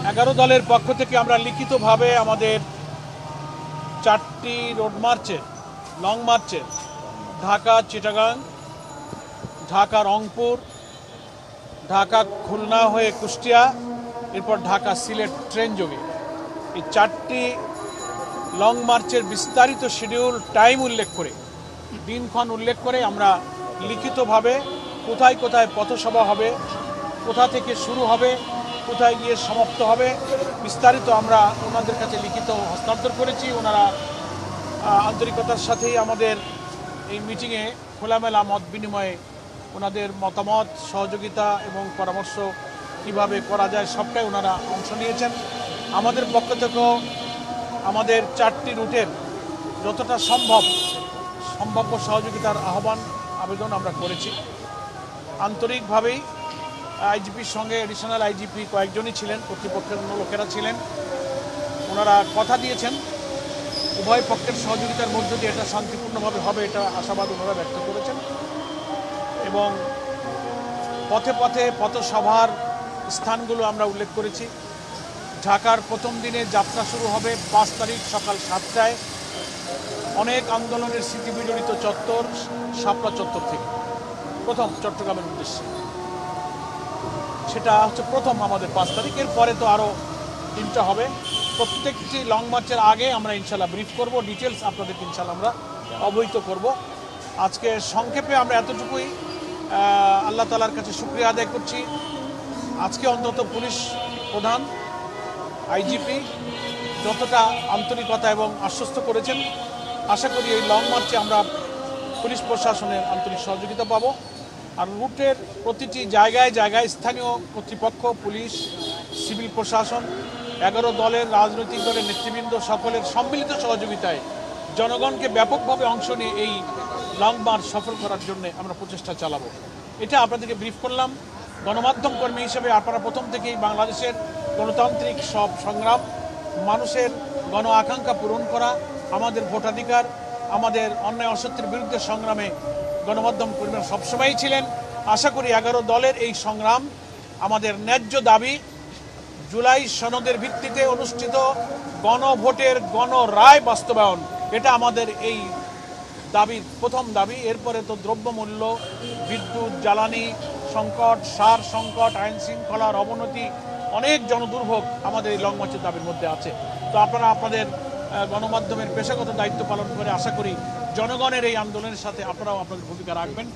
11 দলের পক্ষ থেকে আমরা লিখিতভাবে আমাদের 4টি রোড মার্চে লং মার্চে ঢাকা চিটাগাং, ঢাকা রংপুর, ঢাকা খুলনা হয়ে কুষ্টিয়া, এরপর ঢাকা সিলেট ট্রেন যোগে এই 4টি লং মার্চের বিস্তারিত শিডিউল টাইম উল্লেখ করে, দিনক্ষণ উল্লেখ করে আমরা লিখিতভাবে কোথায় কোথায় পথসভা হবে, কোথা থেকে শুরু হবে, কোথায় গিয়ে সমাপ্ত হবে, বিস্তারিত আমরা ওনাদের কাছে লিখিত হস্তান্তর করেছি। ওনারা আন্তরিকতার সাথেই আমাদের এই মিটিংয়ে খোলামেলা মত বিনিময়ে ওনাদের মতামত, সহযোগিতা এবং পরামর্শ কিভাবে করা যায় সবটাই ওনারা অংশ নিয়েছেন। আমাদের পক্ষ থেকেও আমাদের 4টি রুটের যতটা সম্ভাব্য সহযোগিতার আবেদন আমরা করেছি। আন্তরিকভাবেই আইজিপির সঙ্গে এডিশনাল আইজিপি কয়েকজনই ছিলেন, কর্তৃপক্ষের অন্য লোকেরা ছিলেন। ওনারা কথা দিয়েছেন উভয় পক্ষের সহযোগিতার মধ্য দিয়ে এটা শান্তিপূর্ণভাবে হবে, এটা আশাবাদ ওনারা ব্যক্ত করেছেন। এবং পথে পথে পথসভার স্থানগুলো আমরা উল্লেখ করেছি। ঢাকার প্রথম দিনে যাত্রা শুরু হবে 5 তারিখ সকাল 7টায় অনেক আন্দোলনের স্মৃতিবিজড়িত চত্বর শাপলা চত্বর থেকে, প্রথম চট্টগ্রামের উদ্দেশ্যে। সেটা হচ্ছে প্রথম আমাদের 5 তারিখ। এরপরে তো আরও 3টা হবে। প্রত্যেকটি লং মার্চের আগে আমরা ইনশাল্লাহ ব্রিফ করব, ডিটেলস আপনাদেরকে ইনশাল্লাহ আমরা অবহিত করব। আজকে সংক্ষেপে আমরা এতটুকুই আল্লাহ তাআলার কাছে শুকরিয়া আদায় করছি। আজকে অন্তত পুলিশ প্রধান আইজিপি যতটা আন্তরিকতা এবং আশ্বস্ত করেছেন, আশা করি এই লং মার্চে আমরা পুলিশ প্রশাসনের আন্তরিক সহযোগিতা পাবো। আর রুটের প্রতিটি জায়গায় জায়গায় স্থানীয় কর্তৃপক্ষ, পুলিশ, সিভিল প্রশাসন, 11 দলের রাজনৈতিক দলের নেতৃবৃন্দ সকলের সম্মিলিত সহযোগিতায় জনগণকে ব্যাপকভাবে অংশ নিয়ে এই লং মার্চ সফল করার জন্য আমরা প্রচেষ্টা চালাবো। এটা আপনাদেরকে ব্রিফ করলাম। গণমাধ্যম কর্মী হিসেবে আপনারা প্রথম থেকেই বাংলাদেশের গণতান্ত্রিক সব সংগ্রাম, মানুষের গণ আকাঙ্ক্ষা পূরণ করা, আমাদের ভোটাধিকার, আমাদের অন্যায় অসত্যের বিরুদ্ধে সংগ্রামে গণমাধ্যম কর্মীরা সবসময়ই ছিলেন। আশা করি 11 দলের এই সংগ্রাম, আমাদের ন্যায্য দাবি, জুলাই সনদের ভিত্তিতে অনুষ্ঠিত গণভোটের গণরায় বাস্তবায়ন, এটা আমাদের এই দাবির প্রথম দাবি। এরপরে তো দ্রব্যমূল্য, বিদ্যুৎ, জ্বালানি সংকট, সার সংকট, আইন শৃঙ্খলার অবনতি, অনেক জনদুর্ভোগ আমাদের এই লং মার্চের দাবির মধ্যে আছে। তো আপনারা আপনাদের গণমাধ্যমের পেশাগত দায়িত্ব পালন করে আশা করি জনগণের এই আন্দোলনের সাথে আপনারাও আপনাদের ভূমিকা রাখবেন।